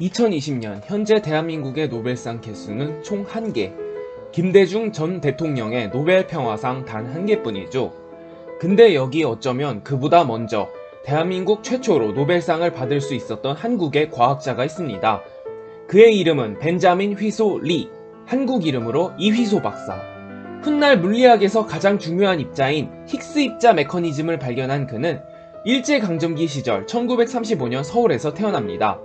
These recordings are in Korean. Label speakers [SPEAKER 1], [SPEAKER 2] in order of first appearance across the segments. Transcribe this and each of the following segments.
[SPEAKER 1] 2020년 현재 대한민국의 노벨상 개수는 총 1개, 김대중 전 대통령의 노벨 평화상 단 1개뿐이죠. 근데 여기 어쩌면 그보다 먼저 대한민국 최초로 노벨상을 받을 수 있었던 한국의 과학자가 있습니다. 그의 이름은 벤자민 휘소 리, 한국 이름으로 이휘소 박사. 훗날 물리학에서 가장 중요한 입자인 힉스 입자 메커니즘을 발견한 그는 일제강점기 시절 1935년 서울에서 태어납니다.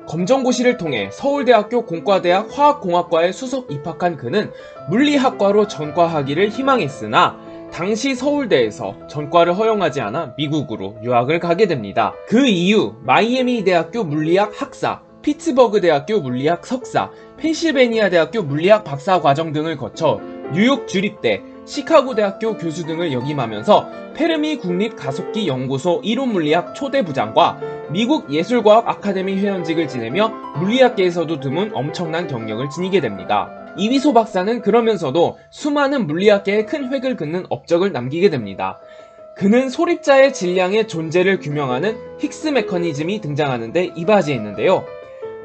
[SPEAKER 1] 검정고시를 통해 서울대학교 공과대학 화학공학과에 수석 입학한 그는 물리학과로 전과하기를 희망했으나 당시 서울대에서 전과를 허용하지 않아 미국으로 유학을 가게 됩니다. 그 이후 마이애미 대학교 물리학 학사, 피츠버그 대학교 물리학 석사, 펜실베니아 대학교 물리학 박사 과정 등을 거쳐 뉴욕 주립대, 시카고 대학교 교수 등을 역임하면서 페르미 국립가속기 연구소 이론물리학 초대 부장과 미국 예술과학 아카데미 회원직을 지내며 물리학계에서도 드문 엄청난 경력을 지니게 됩니다. 이휘소 박사는 그러면서도 수많은 물리학계에 큰 획을 긋는 업적을 남기게 됩니다. 그는 소립자의 질량의 존재를 규명하는 힉스 메커니즘이 등장하는데 이바지했는데요.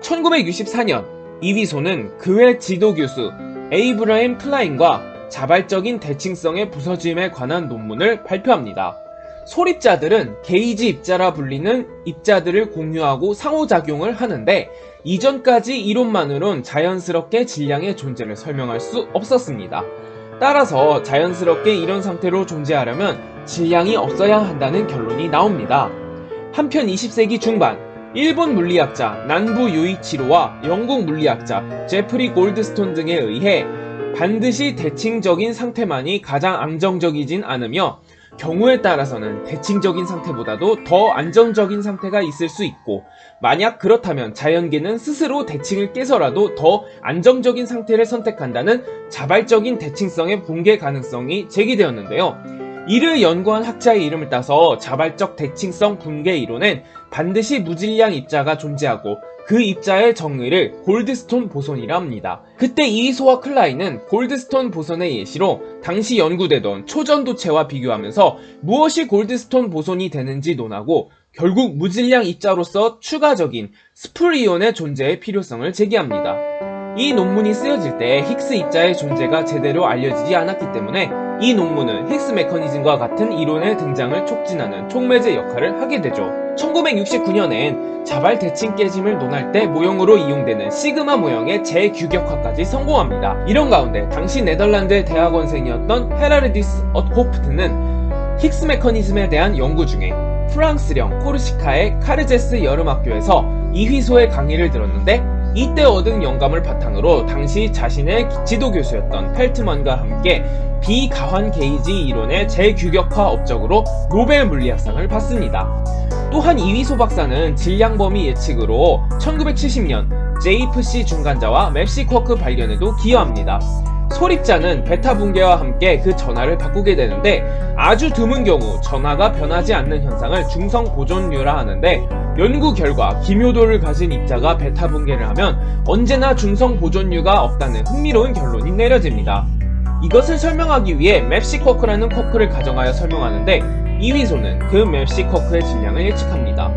[SPEAKER 1] 1964년 이휘소는 그의 지도교수 에이브러햄 클라인과 자발적인 대칭성의 부서짐에 관한 논문을 발표합니다. 소립자들은 게이지 입자라 불리는 입자들을 공유하고 상호작용을 하는데 이전까지 이론만으론 자연스럽게 질량의 존재를 설명할 수 없었습니다. 따라서 자연스럽게 이런 상태로 존재하려면 질량이 없어야 한다는 결론이 나옵니다. 한편 20세기 중반 일본 물리학자 난부 요이치로와 영국 물리학자 제프리 골드스톤 등에 의해 반드시 대칭적인 상태만이 가장 안정적이진 않으며 경우에 따라서는 대칭적인 상태보다도 더 안정적인 상태가 있을 수 있고 만약 그렇다면 자연계는 스스로 대칭을 깨서라도 더 안정적인 상태를 선택한다는 자발적인 대칭성의 붕괴 가능성이 제기되었는데요. 이를 연구한 학자의 이름을 따서 자발적 대칭성 붕괴 이론엔 반드시 무질량 입자가 존재하고 그 입자의 정의를 골드스톤 보손이라 합니다. 그때 이휘소와 클라인은 골드스톤 보손의 예시로 당시 연구되던 초전도체와 비교하면서 무엇이 골드스톤 보손이 되는지 논하고 결국 무질량 입자로서 추가적인 스풀이온의 존재의 필요성을 제기합니다. 이 논문이 쓰여질 때 힉스 입자의 존재가 제대로 알려지지 않았기 때문에 이 논문은 힉스 메커니즘과 같은 이론의 등장을 촉진하는 촉매제 역할을 하게 되죠. 1969년엔 자발 대칭 깨짐을 논할 때 모형으로 이용되는 시그마 모형의 재규격화까지 성공합니다. 이런 가운데 당시 네덜란드의 대학원생이었던 헤라르디스 어호프트는 힉스 메커니즘에 대한 연구 중에 프랑스령 코르시카의 카르제스 여름학교에서 이휘소의 강의를 들었는데 이때 얻은 영감을 바탕으로 당시 자신의 지도교수였던 펠트먼과 함께 비가환 게이지 이론의 재규격화 업적으로 노벨 물리학상을 받습니다. 또한 이휘소 박사는 질량 범위 예측으로 1970년 JFC 중간자와 맵시 쿼크 발견에도 기여합니다. 소립자는 베타 붕괴와 함께 그 전하를 바꾸게 되는데 아주 드문 경우 전하가 변하지 않는 현상을 중성 보존류라 하는데 연구 결과 기묘도를 가진 입자가 베타 붕괴를 하면 언제나 중성 보존류가 없다는 흥미로운 결론이 내려집니다. 이것을 설명하기 위해 맵시 쿼크라는 쿼크를 가정하여 설명하는데 이휘소는 그 맵시 쿼크의 질량을 예측합니다.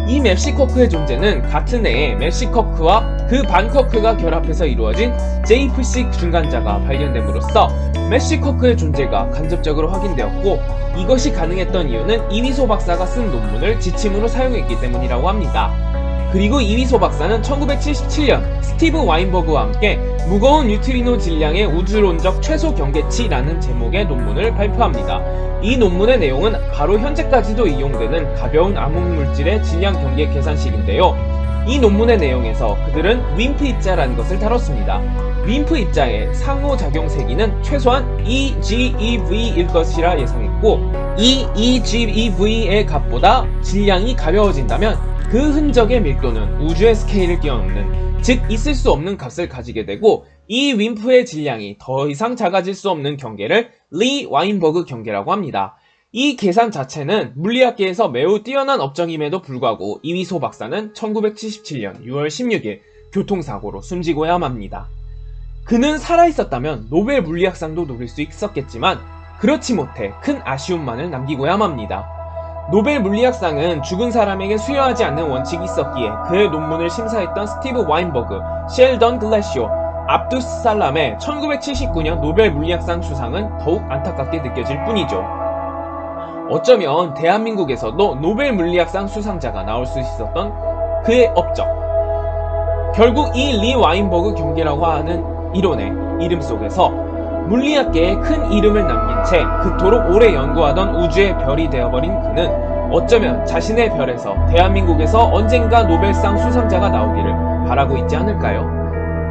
[SPEAKER 1] 이 맵시 쿼크의 존재는 같은 해에 맵시 쿼크와 그 반 쿼크가 결합해서 이루어진 JFC 중간자가 발견됨으로써 맵시 쿼크의 존재가 간접적으로 확인되었고 이것이 가능했던 이유는 이휘소 박사가 쓴 논문을 지침으로 사용했기 때문이라고 합니다. 그리고 이휘소 박사는 1977년 스티브 와인버그와 함께 무거운 뉴트리노 질량의 우주론적 최소 경계치라는 제목의 논문을 발표합니다. 이 논문의 내용은 바로 현재까지도 이용되는 가벼운 암흑물질의 질량 경계 계산식인데요. 이 논문의 내용에서 그들은 윈프 입자라는 것을 다뤘습니다. 윈프 입자의 상호작용 세기는 최소한 EGeV일 것이라 예상했고 이 EGeV의 값보다 질량이 가벼워진다면 그 흔적의 밀도는 우주의 스케일을 뛰어넘는, 즉 있을 수 없는 값을 가지게 되고 이 윈프의 질량이 더 이상 작아질 수 없는 경계를 리 와인버그 경계라고 합니다. 이 계산 자체는 물리학계에서 매우 뛰어난 업적임에도 불구하고 이휘소 박사는 1977년 6월 16일 교통사고로 숨지고야 맙니다. 그는 살아있었다면 노벨 물리학상도 노릴 수 있었겠지만 그렇지 못해 큰 아쉬움만을 남기고야 맙니다. 노벨 물리학상은 죽은 사람에게 수여하지 않는 원칙이 있었기에 그의 논문을 심사했던 스티브 와인버그, 셸던 글래시오, 압두스 살람의 1979년 노벨 물리학상 수상은 더욱 안타깝게 느껴질 뿐이죠. 어쩌면 대한민국에서도 노벨 물리학상 수상자가 나올 수 있었던 그의 업적. 결국 이 리 와인버그 경계라고 하는 이론의 이름 속에서 물리학계에 큰 이름을 남긴 채 그토록 오래 연구하던 우주의 별이 되어버린 그는 어쩌면 자신의 별에서 대한민국에서 언젠가 노벨상 수상자가 나오기를 바라고 있지 않을까요?